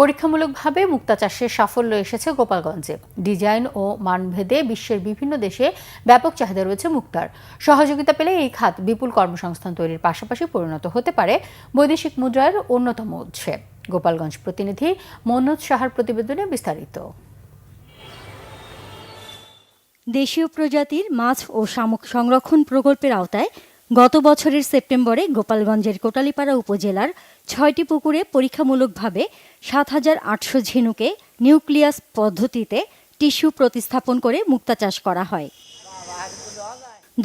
পরীক্ষামূলকভাবে মুক্তা চাষের সাফল্য এসেছে গোপালগঞ্জে। ডিজাইন ও মানভেদে বিশ্বের বিভিন্ন দেশে ব্যাপক চাহিদা রয়েছে মুক্তার। সহযোগিতা পেলে এই খাত বিপুল কর্মসংস্থান তৈরির পাশাপাশি পরিণত হতে পারে বৈদেশিক মুদ্রার অন্যতম উৎসে। গোপালগঞ্জ প্রতিনিধি মনোজ সাহার প্রতিবেদনে বিস্তারিত। দেশীয় প্রজাতির মাছ ও শামুক সংরক্ষণ প্রকল্পের আওতায় গত বছরের সেপ্টেম্বরে গোপালগঞ্জের কোটালীপাড়া উপজেলার ৬টি পুকুরে পরীক্ষামূলকভাবে ৭,৮০০ ঝিনুকে নিউক্লিয়াস পদ্ধতিতে টিস্যু প্রতিস্থাপন করে মুক্তা চাষ করা হয়।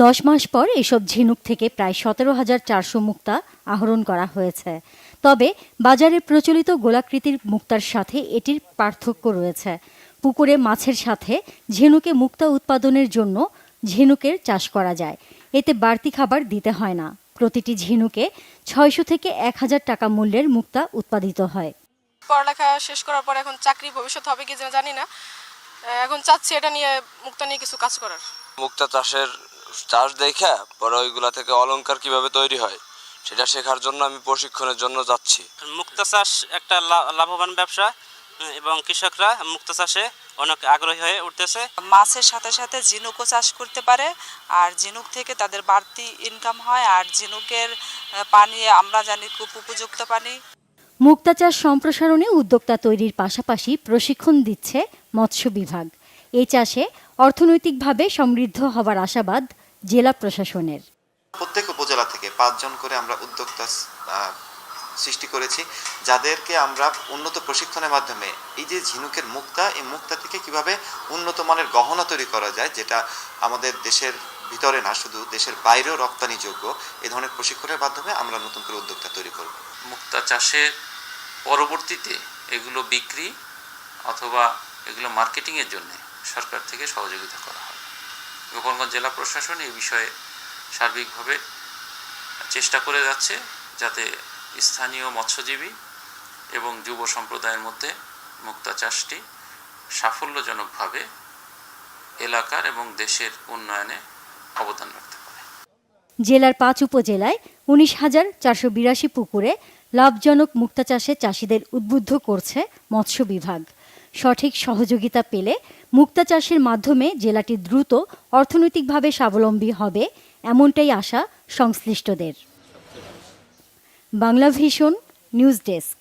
১০ মাস পর এসব ঝিনুক থেকে প্রায় ১৭,৪০০ মুক্তা আহরণ করা হয়েছে। তবে বাজারে প্রচলিত গোলাকৃতির মুক্তার সাথে এটির পার্থক্য রয়েছে। পুকুরে মাছের সাথে ঝিনুকে মুক্তা উৎপাদনের জন্য ঝিনুকের চাষ করা যায়। এতে বাড়তি খাবার দিতে হয় না। প্রতিটি ঝিনুকে ৬০০ থেকে ১,০০০ টাকা মূল্যের মুক্তা উৎপাদিত হয়। পড়ালেখা শেষ করার পর এখন চাকরি ভবিষ্যৎ হবে কি জানি না, এখন চাচ্ছি এটা নিয়ে মুক্তা নিয়ে কিছু কাজ করার। মুক্তা চাষ দেখে পরে ওইগুলা থেকে অলংকার কিভাবে তৈরি হয় সেটা শেখার জন্য আমি প্রশিক্ষণের জন্য যাচ্ছি। মুক্তা চাষ একটা লাভবান ব্যবসা এবং কৃষকরা মুক্তা চাষে অনেক আগ্রহী হয়ে উঠতেছে। মাছের সাথে সাথে ঝিনুকও চাষ করতে পারে, আর ঝিনুক থেকে তাদের বাড়তি ইনকাম হয়। আর ঝিনুকের পানি আমরা জানি খুব উপযুক্ত পানি। মুক্তা চাষ সম্প্রসারণে উদ্যোক্তা তৈরির পাশাপাশি প্রশিক্ষণ দিচ্ছে মৎস্য বিভাগ। এই চাষে অর্থনৈতিকভাবে সমৃদ্ধ হবার আশাবাদ জেলা প্রশাসনের। প্রত্যেক উপজেলা থেকে ৫ জন করে আমরা উদ্যোক্তা সৃষ্টি করেছি, যাদেরকে আমরা উন্নত প্রশিক্ষণের মাধ্যমে এই যে ঝিনুকের মুক্তা, এই মুক্তা থেকে কিভাবে উন্নত মানের গহনা তৈরি করা যায়, যেটা আমাদের দেশের ভিতরে না শুধু দেশের বাইরেও রপ্তানিযোগ্য, এই ধরনের প্রশিক্ষণের মাধ্যমে আমরা নতুন করে উদ্যোক্তা তৈরি করব। মুক্তা চাষের পরবর্তীতে এগুলো বিক্রি অথবা এগুলো মার্কেটিংয়ের জন্য সরকার থেকে সহযোগিতা করা হয়। গোপালগঞ্জ জেলা প্রশাসন এই বিষয়ে সার্বিকভাবে চেষ্টা করে যাচ্ছে যাতে স্থানীয় মৎস্যজীবী এবং যুব সম্প্রদায়ের মধ্যে মুক্তা চাষটি সাফল্যজনকভাবে এলাকার এবং দেশের উন্নয়নে অবদান রাখতে পারে। জেলার ৫ উপজেলায় ১৯,৪৮২ পুকুরে লাভজনক মুক্তা চাষে চাষিদের উদ্বুদ্ধ করছে মৎস্য বিভাগ। সঠিক সহযোগিতা পেলে মুক্তা চাষের মাধ্যমে জেলাটি দ্রুত অর্থনৈতিকভাবে স্বাবলম্বী হবে, এমনটাই আশা সংশ্লিষ্টদের। Bangla vision news desk.